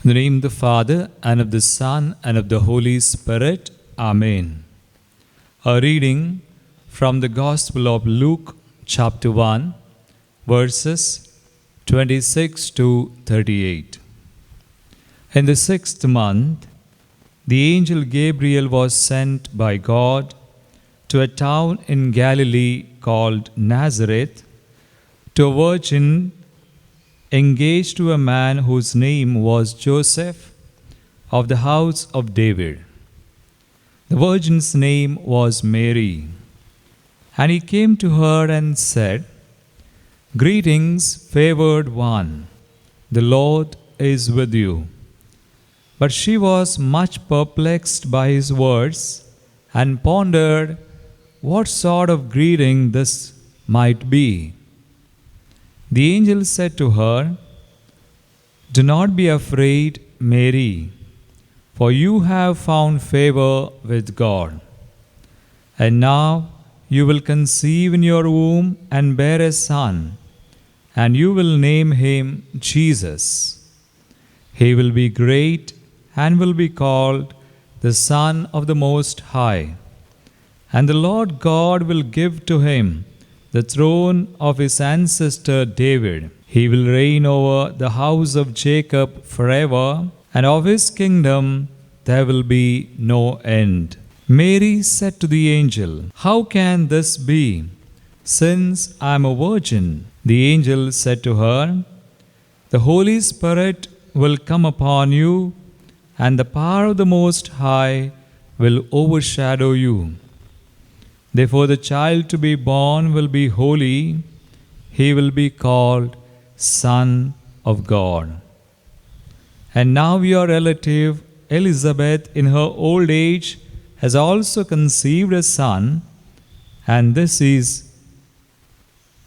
In the name of the Father, and of the Son, and of the Holy Spirit. Amen. A reading from the Gospel of Luke, chapter 1, verses 26 to 38. In the 6th month, the angel Gabriel was sent by God to a town in Galilee called Nazareth, to a virgin engaged to a man whose name was Joseph, of the house of David. The virgin's name was Mary. And he came to her and said, "Greetings, favored one, the Lord is with you." But she was much perplexed by his words and pondered what sort of greeting this might be. The angel said to her, "Do not be afraid, Mary, for you have found favor with God. And now you will conceive in your womb and bear a son, and you will name him Jesus. He will be great and will be called the Son of the Most High. And the Lord God will give to him the throne of his ancestor David. He will reign over the house of Jacob forever, and of his kingdom there will be no end." Mary said to the angel, "How can this be, since I am a virgin?" The angel said to her, "The Holy Spirit will come upon you, and the power of the Most High will overshadow you. Therefore the child to be born will be holy. He will be called Son of God. And now your relative Elizabeth in her old age has also conceived a son, and this is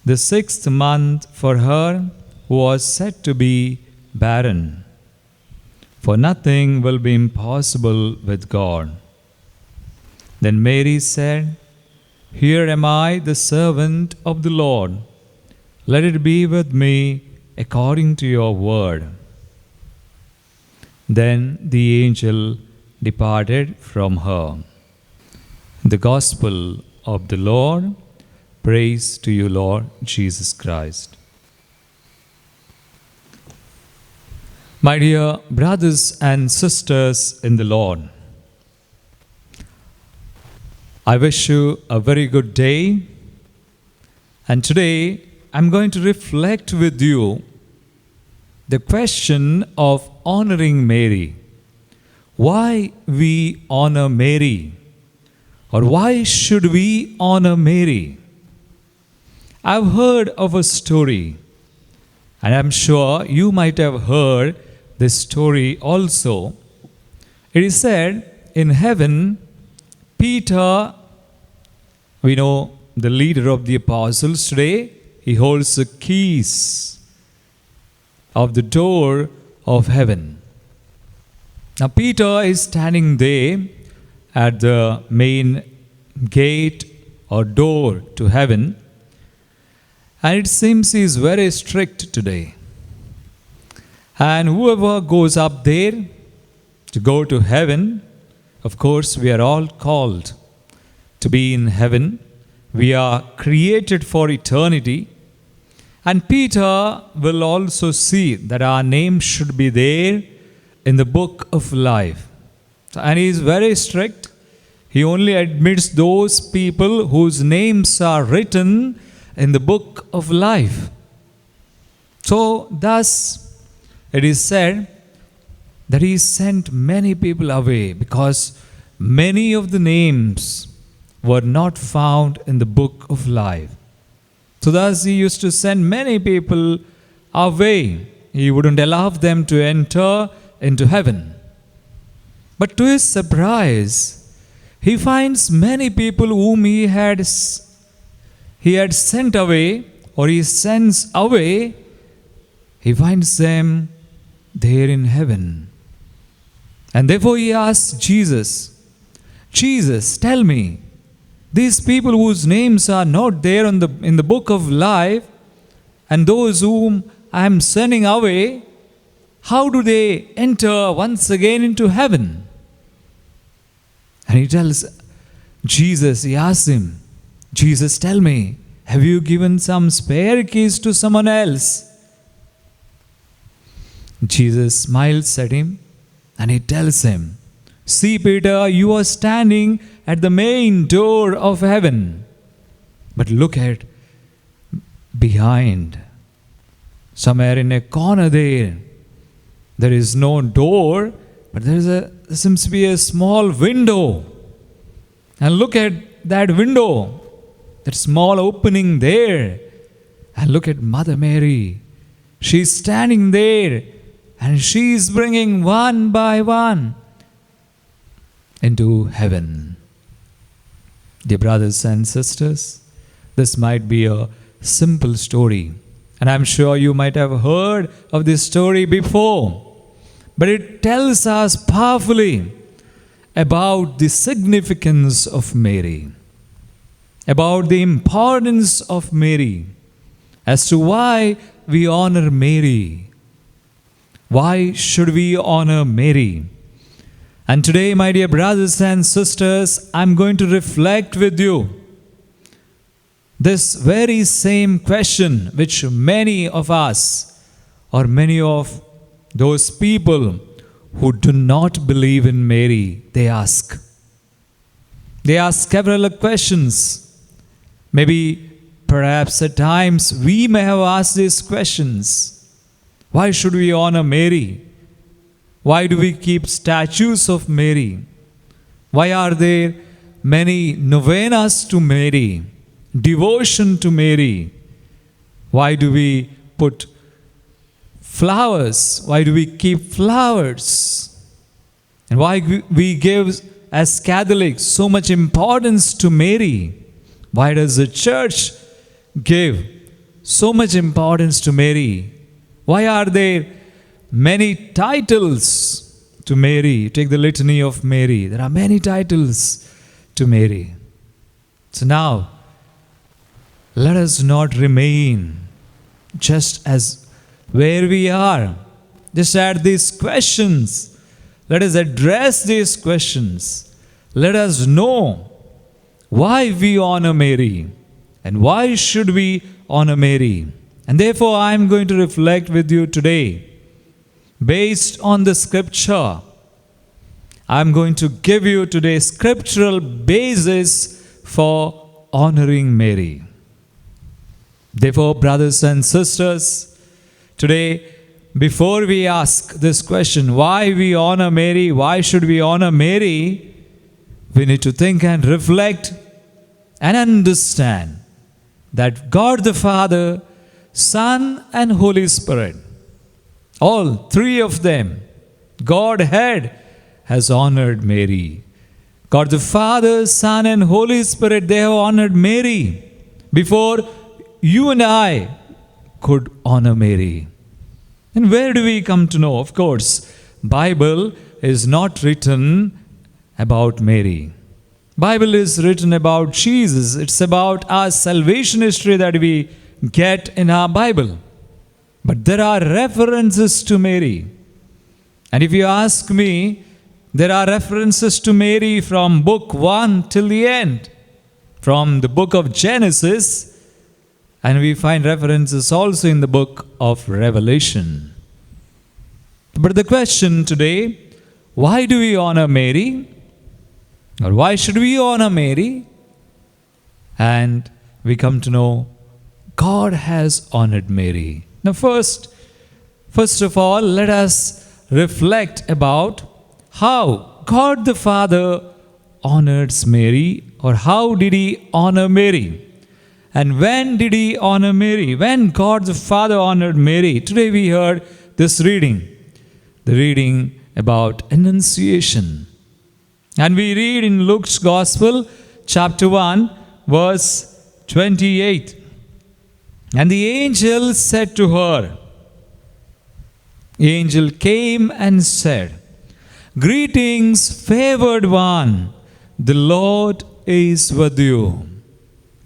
the 6th month for her who was said to be barren. For nothing will be impossible with God." Then Mary said, "Here am I, the servant of the Lord. Let it be with me according to your word." Then the angel departed from her. The Gospel of the Lord. Praise to you, Lord Jesus Christ. My dear brothers and sisters in the Lord, I wish you a very good day. And today I'm going to reflect with you the question of honoring Mary. Why we honor Mary? Or why should we honor Mary? I've heard of a story, and I'm sure you might have heard this story also. It is said in heaven, Peter, we know the leader of the apostles today, he holds the keys of the door of heaven. Now Peter is standing there at the main gate or door to heaven, and it seems he is very strict today. And whoever goes up there to go to heaven, of course, we are all called to be in heaven. We are created for eternity. And Peter will also see that our name should be there in the book of life. And he is very strict. He only admits those people whose names are written in the book of life. So, thus, it is said that he sent many people away because many of the names were not found in the book of life. So thus he used to send many people away. He wouldn't allow them to enter into heaven. But to his surprise, he finds many people whom he had sent away, or he sends away. He finds them there in heaven. And therefore he asks Jesus, "Jesus, tell me, these people whose names are not there in the book of life, and those whom I am sending away, how do they enter once again into heaven? And he tells Jesus, he asks him, Jesus, tell me, have you given some spare keys to someone else? Jesus smiles at him and he tells him, see, Peter, you are standing at the main door of heaven. But look at behind. Somewhere in a corner there is no door, but there seems to be a small window. And look at that window, that small opening there. And look at Mother Mary. She's standing there and she's bringing one by one into heaven. Dear brothers and sisters, this might be a simple story, and I'm sure you might have heard of this story before, but it tells us powerfully about the significance of Mary, about the importance of Mary, as to why we honor Mary. Why should we honor Mary? And today, my dear brothers and sisters, I'm going to reflect with you this very same question which many of us, or many of those people who do not believe in Mary, they ask. They ask several questions. Maybe, perhaps at times, we may have asked these questions. Why should we honor Mary? Why do we keep statues of Mary? Why are there many novenas to Mary, devotion to Mary? Why do we put flowers? Why do we keep flowers? And why we give, as Catholics, so much importance to Mary? Why does the church give so much importance to Mary? Why are there many titles to Mary? Take the litany of Mary. There are many titles to Mary. So now, let us not remain just as where we are, just at these questions. Let us address these questions. Let us know why we honor Mary and why should we honor Mary. And therefore, I am going to reflect with you today based on the scripture. I am going to give you today scriptural basis for honoring Mary. Therefore, brothers and sisters, today, before we ask this question, why we honor Mary, why should we honor Mary, we need to think and reflect and understand that God the Father, Son and Holy Spirit, all three of them, Godhead, has honored Mary. God the Father, Son and Holy Spirit, they have honored Mary before you and I could honor Mary. And where do we come to know? Of course, Bible is not written about Mary. Bible is written about Jesus. It's about our salvation history that we get in our Bible. But there are references to Mary. And if you ask me, there are references to Mary from book 1 till the end. From the book of Genesis, and we find references also in the book of Revelation. But the question today, why do we honor Mary? Or why should we honor Mary? And we come to know God has honored Mary. Now first of all, let us reflect about how God the Father honors Mary, or how did He honor Mary? And when did He honor Mary? When God the Father honored Mary? Today we heard this reading, the reading about Annunciation. And we read in Luke's Gospel, chapter 1, verse 28. And the angel said to her, the angel came and said, "Greetings, favored one, the Lord is with you."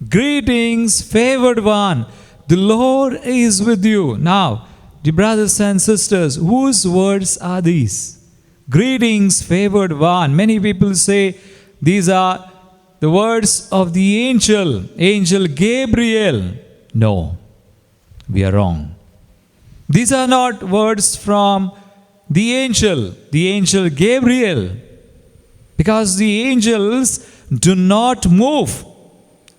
Greetings, favored one, the Lord is with you. Now, dear brothers and sisters, whose words are these? Greetings, favored one. Many people say these are the words of the angel Gabriel. No, we are wrong. These are not words from the angel Gabriel, because the angels do not move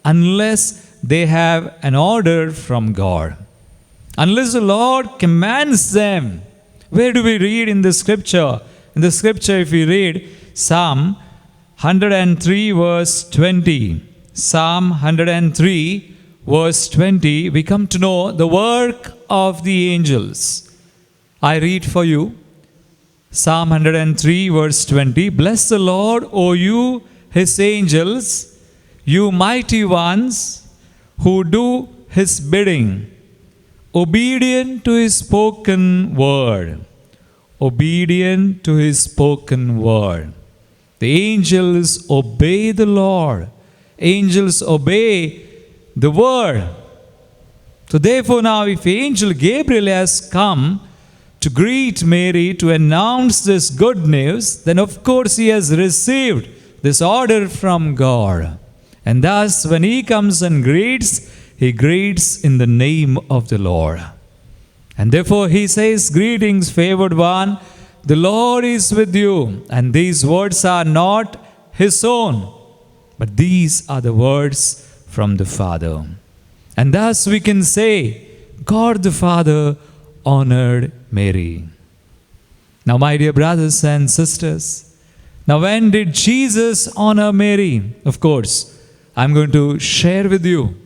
unless they have an order from God. Unless the Lord commands them. Where do we read in the scripture? In the scripture, if we read Psalm 103 verse 20, Psalm 103 verse 20, we come to know the work of the angels. I read for you Psalm 103 verse 20. Bless the Lord, O you, his angels, you mighty ones who do his bidding, obedient to his spoken word. Obedient to his spoken word. The angels obey the Lord. Angels obey the word. So therefore now, if angel Gabriel has come to greet Mary, to announce this good news, then of course he has received this order from God. And thus when he comes and greets, he greets in the name of the Lord. And therefore he says, greetings, favored one, the Lord is with you. And these words are not his own, but these are the words from the Father. And thus we can say, God the Father honored Mary. Now, my dear brothers and sisters, now when did Jesus honor Mary? Of course, I'm going to share with you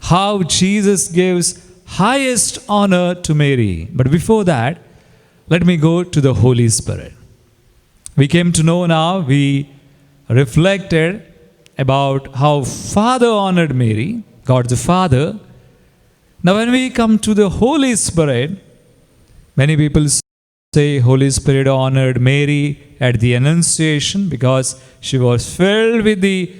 how Jesus gives highest honor to Mary. But before that, let me go to the Holy Spirit. We came to know now, we reflected about how Father honored Mary, God the Father. Now when we come to the Holy Spirit, many people say Holy Spirit honored Mary at the Annunciation because she was filled with the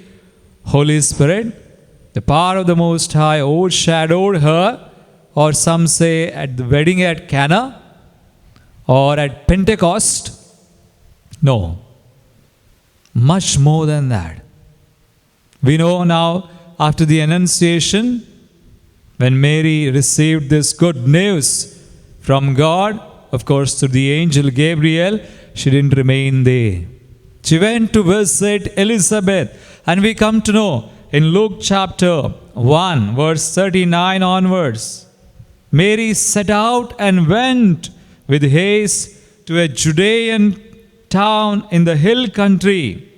Holy Spirit. The power of the Most High overshadowed her, or some say at the wedding at Cana or at Pentecost. No, much more than that. We know now, after the Annunciation, when Mary received this good news from God, of course through the angel Gabriel, she didn't remain there. She went to visit Elizabeth. And we come to know in Luke chapter 1, verse 39 onwards, Mary set out and went with haste to a Judean town in the hill country,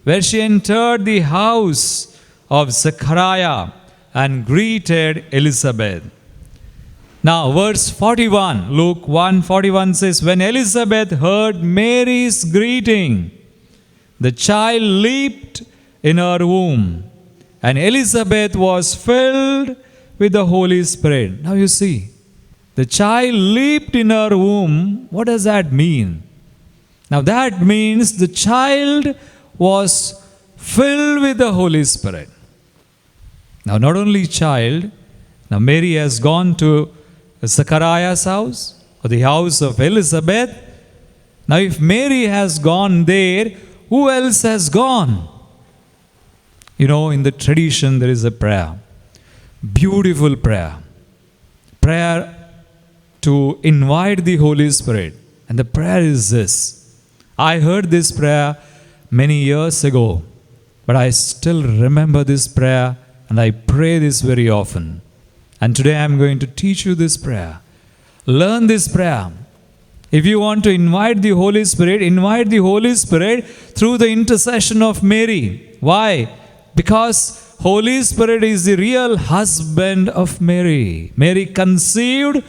where she entered the house of Zechariah and greeted Elizabeth. Now, verse 41, Luke 1:41 says, when Elizabeth heard Mary's greeting, the child leaped in her womb, and Elizabeth was filled with the Holy Spirit. Now you see, the child leaped in her womb. What does that mean? Now that means the child was filled with the Holy Spirit. Now not only child, now Mary has gone to Zechariah's house or the house of Elizabeth. Now if Mary has gone there, who else has gone? You know, in the tradition there is a prayer, beautiful prayer, prayer to invite the Holy Spirit. And the prayer is this. I heard this prayer many years ago, but I still remember this prayer and I pray this very often. And today I am going to teach you this prayer. Learn this prayer. If you want to invite the Holy Spirit through the intercession of Mary. Why? Because Holy Spirit is the real husband of Mary. Mary conceived,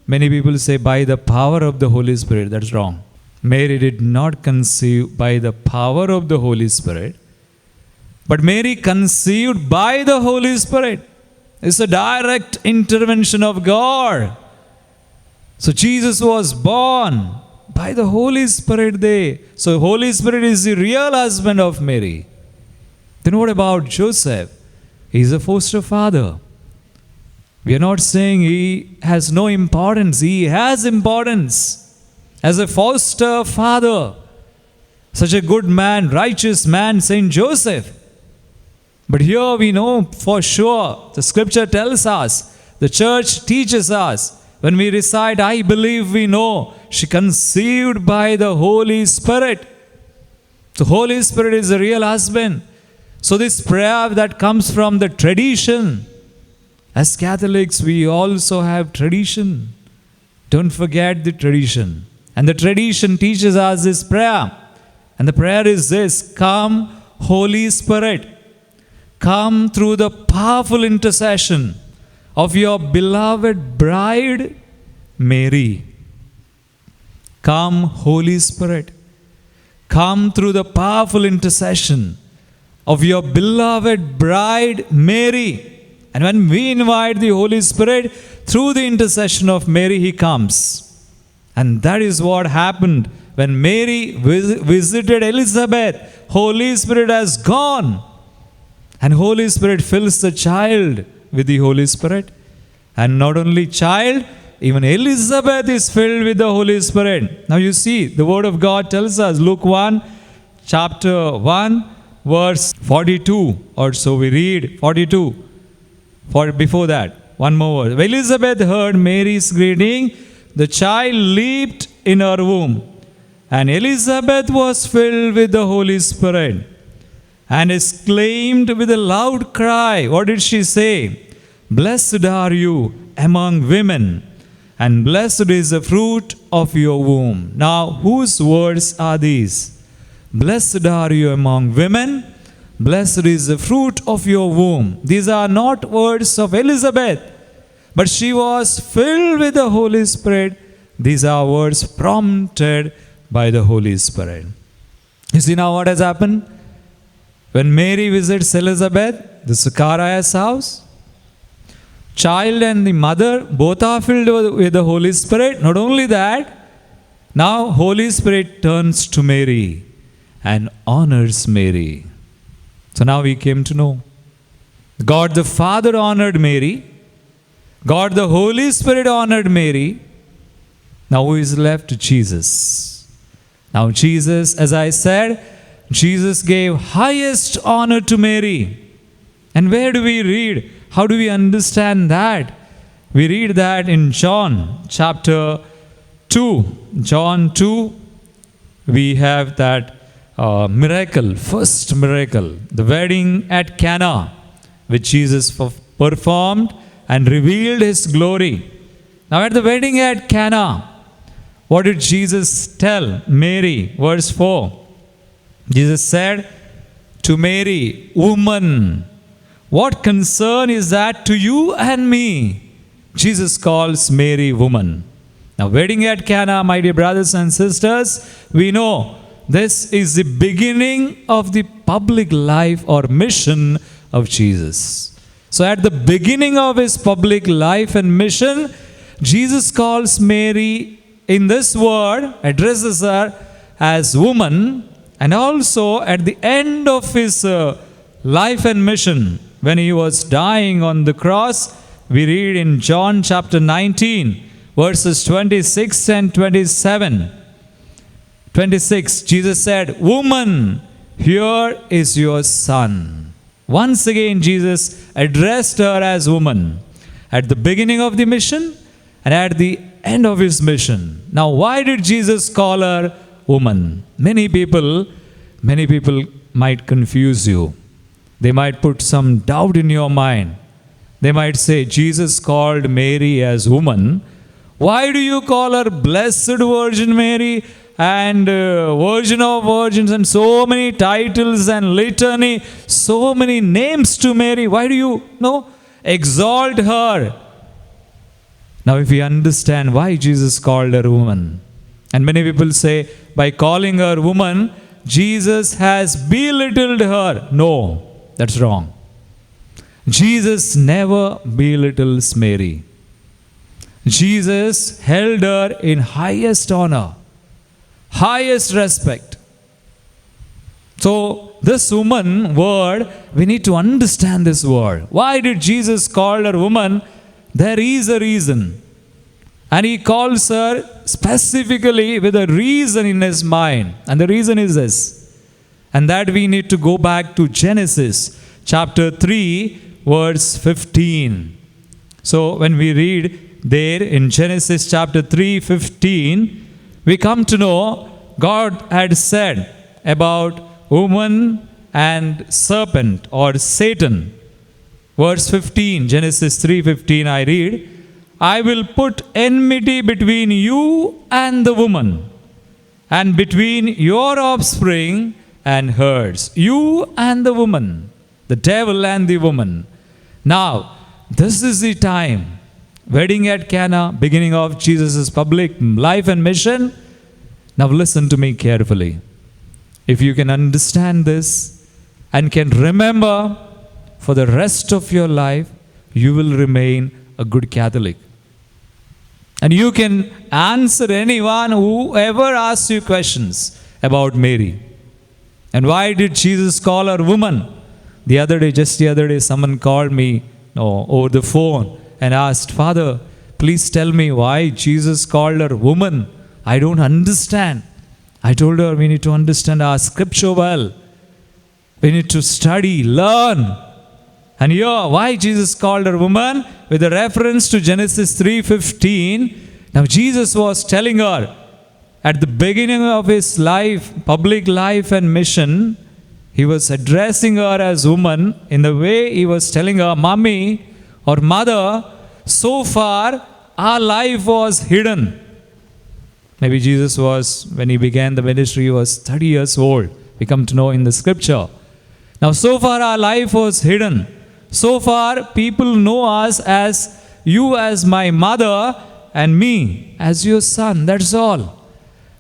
many people say by the power of the Holy Spirit. That's wrong. Mary did not conceive by the power of the Holy Spirit, but Mary conceived by the Holy Spirit. It's a direct intervention of God. So Jesus was born by the Holy Spirit there. So Holy Spirit is the real husband of Mary. Then what about Joseph? He is a foster father. We are not saying he has no importance. He has importance. As a foster father, such a good man, righteous man, Saint Joseph. But here we know for sure, the scripture tells us, the church teaches us, when we recite, I believe we know, she conceived by the Holy Spirit. The Holy Spirit is the real husband. So this prayer that comes from the tradition, as Catholics we also have tradition. Don't forget the tradition. And the tradition teaches us this prayer. And the prayer is this: come, Holy Spirit, come through the powerful intercession of your beloved bride, Mary. Come, Holy Spirit, come through the powerful intercession of your beloved bride, Mary. And when we invite the Holy Spirit, through the intercession of Mary, He comes. And that is what happened when Mary visited Elizabeth. Holy Spirit has gone. And Holy Spirit fills the child with the Holy Spirit. And not only child, even Elizabeth is filled with the Holy Spirit. Now you see, the Word of God tells us, Luke 1, chapter 1, verse 42 or so we read, 42. Before that, one more verse. Elizabeth heard Mary's greeting, the child leaped in her womb, and Elizabeth was filled with the Holy Spirit and exclaimed with a loud cry. What did she say? Blessed are you among women, and blessed is the fruit of your womb. Now, whose words are these? Blessed are you among women, blessed is the fruit of your womb. These are not words of Elizabeth, but she was filled with the Holy Spirit. These are words prompted by the Holy Spirit. You see now what has happened? When Mary visits Elizabeth, the Zacharias' house, child and the mother both are filled with the Holy Spirit. Not only that, now Holy Spirit turns to Mary and honors Mary. So now we came to know God the Father honored Mary. God the Holy Spirit honored Mary. Now who is left? Jesus. Now Jesus, as I said, Jesus gave highest honor to Mary. And where do we read? How do we understand that? We read that in John chapter 2. John 2, we have that miracle, first miracle, the wedding at Cana, which Jesus performed and revealed His glory. Now at the wedding at Cana, what did Jesus tell Mary? Verse 4. Jesus said to Mary, woman, what concern is that to you and me? Jesus calls Mary woman. Now wedding at Cana, my dear brothers and sisters, we know this is the beginning of the public life or mission of Jesus. So at the beginning of His public life and mission, Jesus calls Mary in this word, addresses her as woman, and also at the end of His life and mission, when He was dying on the cross, we read in John chapter 19, verses 26 and 27. 26, Jesus said, woman, here is your son. Once again, Jesus addressed her as woman at the beginning of the mission and at the end of His mission. Now, why did Jesus call her woman? Many people might confuse you. They might put some doubt in your mind. They might say, Jesus called Mary as woman. Why do you call her Blessed Virgin Mary and Virgin of Virgins and so many titles and litany, so many names to Mary? Why do you exalt her? Now if we understand why Jesus called her woman, and many people say by calling her woman, Jesus has belittled her. No, that's wrong. Jesus never belittles Mary. Jesus held her in highest honor, highest respect. So this woman word, we need to understand this word. Why did Jesus call her woman? There is a reason. And he calls her specifically with a reason in his mind. And the reason is this. And that we need to go back to Genesis chapter 3, verse 15. So when we read there in Genesis chapter 3, 15, we come to know God had said about woman and serpent or Satan. Verse 15, Genesis 3:15, I read, I will put enmity between you and the woman, and between your offspring and hers. You and the woman, the devil and the woman. Now, this is the time, wedding at Cana, beginning of Jesus' public life and mission. Now listen to me carefully. If you can understand this and can remember for the rest of your life, you will remain a good Catholic. And you can answer anyone who ever asks you questions about Mary. And why did Jesus call her woman? Just the other day, someone called me over the phone and asked, Father, please tell me why Jesus called her woman. I don't understand. I told her we need to understand our scripture well. We need to study, learn. And here, why Jesus called her woman? With a reference to Genesis 3:15. Now Jesus was telling her at the beginning of his life, public life and mission, he was addressing her as woman in the way he was telling her, mommy or mother, so far our life was hidden. Maybe Jesus was, when he began the ministry, he was 30 years old. We come to know in the scripture. Now so far our life was hidden. So far, people know us as you as my mother and me as your son. That's all.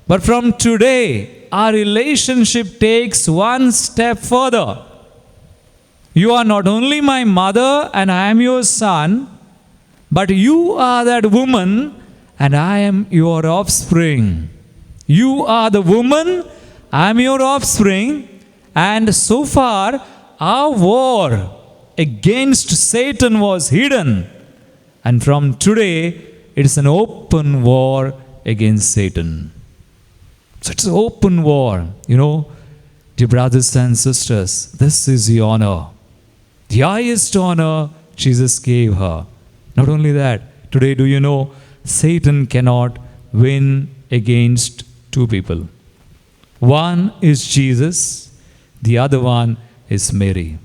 But from today, our relationship takes one step further. You are not only my mother and I am your son, but you are that woman and I am your offspring. You are the woman, I am your offspring, and so far, our war against Satan was hidden, and from today it is an open war against Satan. So it's an open war. Dear brothers and sisters, this is the honor, the highest honor Jesus gave her. Not only that, today do you know Satan cannot win against two people. One is Jesus, the other one is Mary.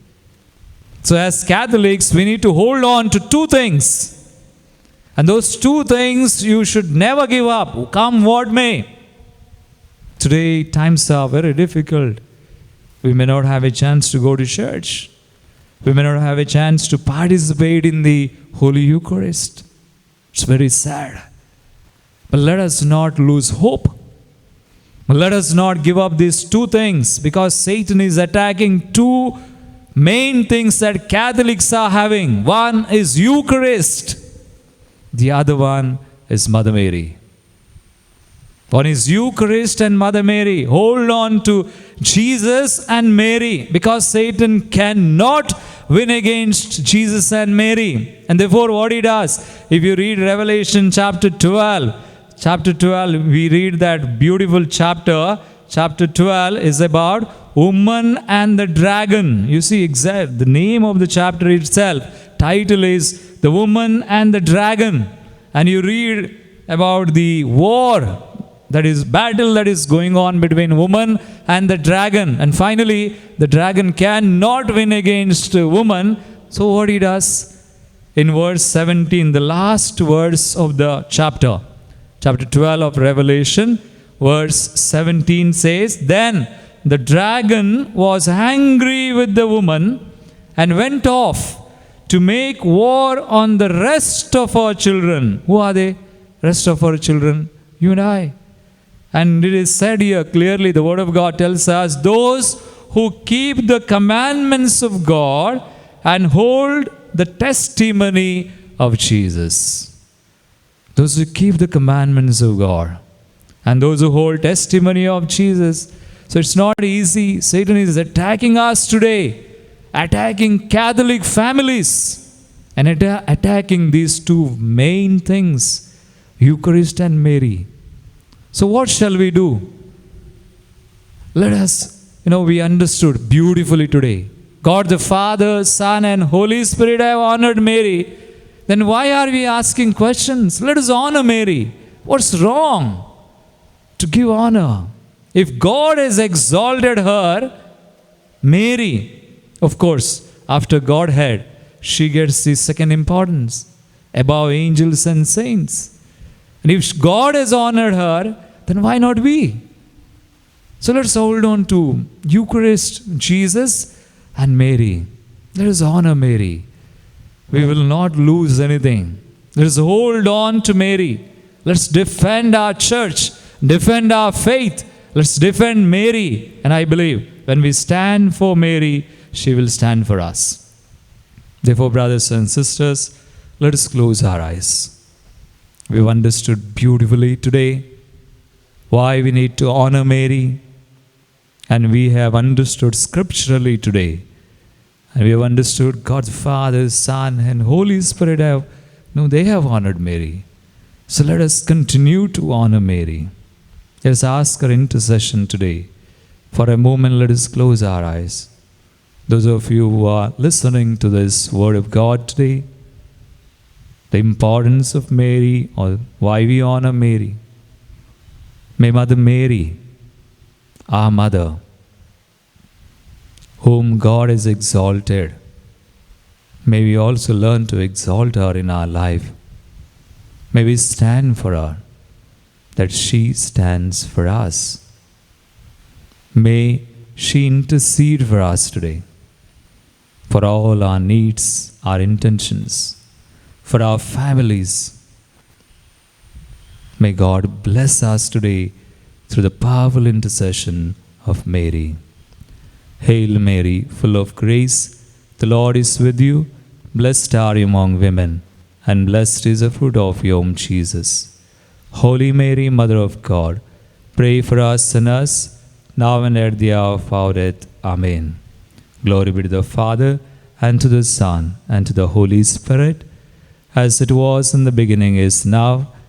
So as Catholics, we need to hold on to two things. And those two things you should never give up, come what may. Today, times are very difficult. We may not have a chance to go to church. We may not have a chance to participate in the Holy Eucharist. It's very sad. But let us not lose hope. Let us not give up these two things, because Satan is attacking two main things that Catholics are having. One is Eucharist. The other one is Mother Mary. One is Eucharist and Mother Mary. Hold on to Jesus and Mary, because Satan cannot win against Jesus and Mary. And therefore what he does, if you read Revelation chapter 12, we read that beautiful chapter. Chapter 12 is about woman and the dragon. You see, the name of the chapter itself, title is The Woman and the Dragon. And you read about the war, that is battle that is going on between woman and the dragon. And finally, the dragon cannot win against woman. So what he does in verse 17, the last verse of the chapter 12 of Revelation, verse 17 says, Then the dragon was angry with the woman and went off to make war on the rest of our children. Who are they? Rest of our children? You and I. And it is said here clearly, the Word of God tells us, those who keep the commandments of God and hold the testimony of Jesus. Those who keep the commandments of God and those who hold testimony of Jesus. So it's not easy. Satan is attacking us today, attacking Catholic families. and attacking these two main things, Eucharist and Mary. So what shall we do? Let us, we understood beautifully today. God the Father, Son, and Holy Spirit have honored Mary. Then why are we asking questions? Let us honor Mary. What's wrong to give honor? If God has exalted her, Mary, of course, after Godhead, she gets the second importance above angels and saints. And if God has honored her, then why not we? So let's hold on to Eucharist, Jesus, and Mary. Let us honor Mary. We will not lose anything. Let us hold on to Mary. Let's defend our church, defend our faith. Let's defend Mary. And I believe when we stand for Mary, she will stand for us. Therefore, brothers and sisters, let us close our eyes. We've understood beautifully today why we need to honor Mary. And we have understood scripturally today. And we have understood God's Father, Son, and Holy Spirit they have honored Mary. So let us continue to honor Mary. Let us ask her intercession today. For a moment, let us close our eyes. Those of you who are listening to this word of God today, the importance of Mary or why we honor Mary. May Mother Mary, our Mother, whom God has exalted, may we also learn to exalt her in our life. May we stand for her, that she stands for us. May she intercede for us today, for all our needs, our intentions, for our families. May God bless us today through the powerful intercession of Mary. Hail Mary, full of grace, the Lord is with you. Blessed are you among women, and blessed is the fruit of your womb, Jesus. Holy Mary, Mother of God, pray for us sinners, now and at the hour of our death. Amen. Glory be to the Father, and to the Son, and to the Holy Spirit, as it was in the beginning, is now,